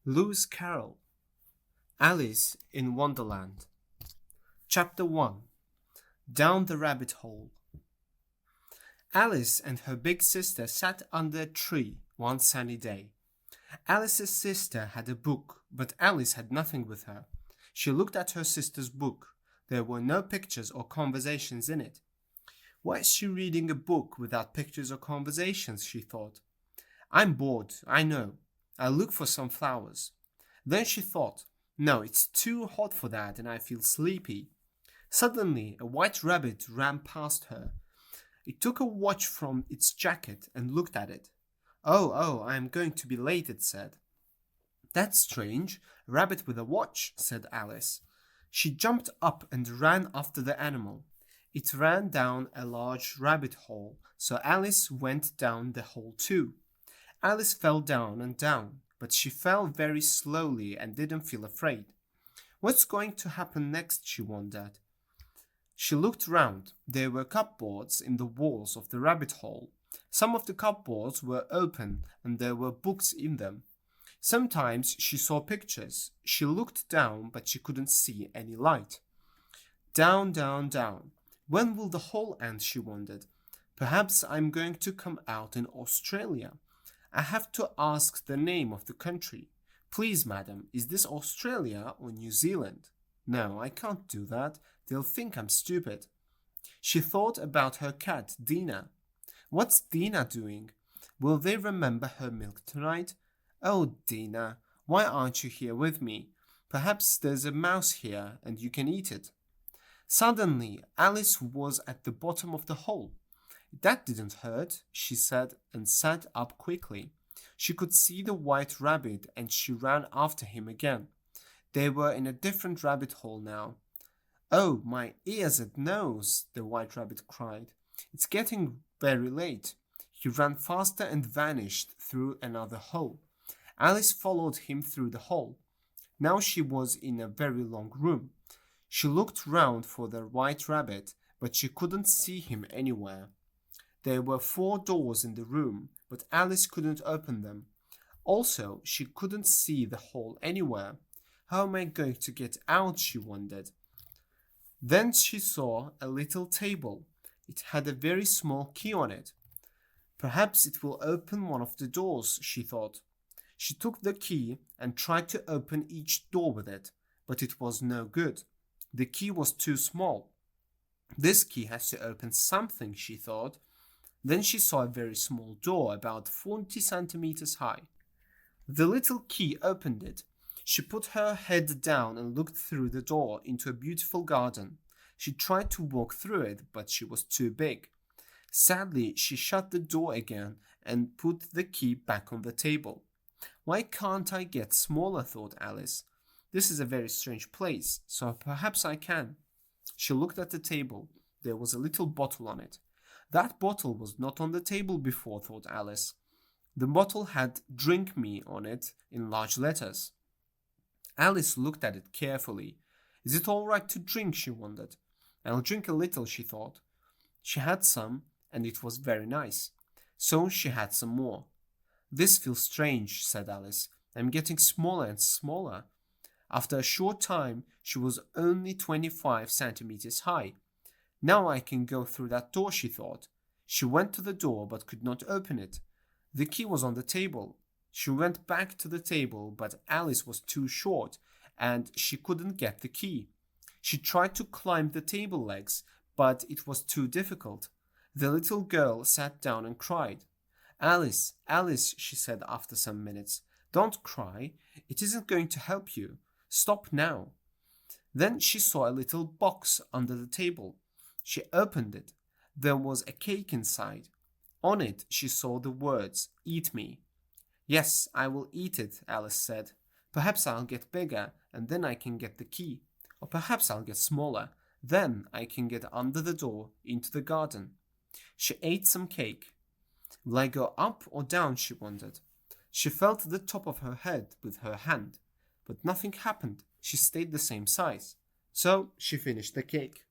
Lewis Carroll, Alice in Wonderland. Chapter 1. Down the Rabbit Hole. Alice and her big sister sat under a tree one sunny day. Alice's sister had a book, but Alice had nothing with her. She looked at her sister's book. There were no pictures or conversations in it. Why is she reading a book without pictures or conversations, she thought. I'm bored, I know. I'll look for some flowers. Then she thought, no, it's too hot for that and I feel sleepy. Suddenly, a white rabbit ran past her. It took a watch from its jacket and looked at it. Oh, I am going to be late, it said. That's strange, a rabbit with a watch, said Alice. She jumped up and ran after the animal. It ran down a large rabbit hole, so Alice went down the hole too. Alice fell down and down, but she fell very slowly and didn't feel afraid. What's going to happen next, she wondered. She looked round. There were cupboards in the walls of the rabbit hole. Some of the cupboards were open and there were books in them. Sometimes she saw pictures. She looked down, but she couldn't see any light. Down, down, down. When will the hole end, she wondered. Perhaps I'm going to come out in Australia. I have to ask the name of the country. Please, madam, is this Australia or New Zealand? No, I can't do that. They'll think I'm stupid. She thought about her cat, Dina. What's Dina doing? Will they remember her milk tonight? Oh, Dina, why aren't you here with me? Perhaps there's a mouse here and you can eat it. Suddenly, Alice was at the bottom of the hole. That didn't hurt, she said, and sat up quickly. She could see the white rabbit and she ran after him again. They were in a different rabbit hole now. Oh, my ears and nose, the white rabbit cried. It's getting very late. He ran faster and vanished through another hole. Alice followed him through the hole. Now she was in a very long room. She looked round for the white rabbit, but she couldn't see him anywhere. There were 4 doors in the room, but Alice couldn't open them. Also, she couldn't see the hole anywhere. How am I going to get out, she wondered. Then she saw a little table. It had a very small key on it. Perhaps it will open one of the doors, she thought. She took the key and tried to open each door with it, but it was no good. The key was too small. This key has to open something, she thought. Then she saw a very small door, about 40 centimeters high. The little key opened it. She put her head down and looked through the door into a beautiful garden. She tried to walk through it, but she was too big. Sadly, she shut the door again and put the key back on the table. Why can't I get smaller, thought Alice. This is a very strange place, so perhaps I can. She looked at the table. There was a little bottle on it. That bottle was not on the table before, thought Alice. The bottle had "Drink Me" on it in large letters. Alice looked at it carefully. Is it all right to drink, she wondered. I'll drink a little, she thought. She had some, and it was very nice. So she had some more. This feels strange, said Alice. I'm getting smaller and smaller. After a short time, she was only 25 centimeters high. Now I can go through that door, she thought. She went to the door but could not open it. The key was on the table. She went back to the table, but Alice was too short and she couldn't get the key. She tried to climb the table legs, but it was too difficult. The little girl sat down and cried. Alice, Alice, she said after some minutes, don't cry. It isn't going to help you. Stop now. Then she saw a little box under the table. She opened it. There was a cake inside. On it she saw the words, "Eat me." Yes, I will eat it, Alice said. Perhaps I'll get bigger and then I can get the key. Or perhaps I'll get smaller. Then I can get under the door into the garden. She ate some cake. Will I go up or down, she wondered. She felt the top of her head with her hand, but nothing happened. She stayed the same size. So she finished the cake.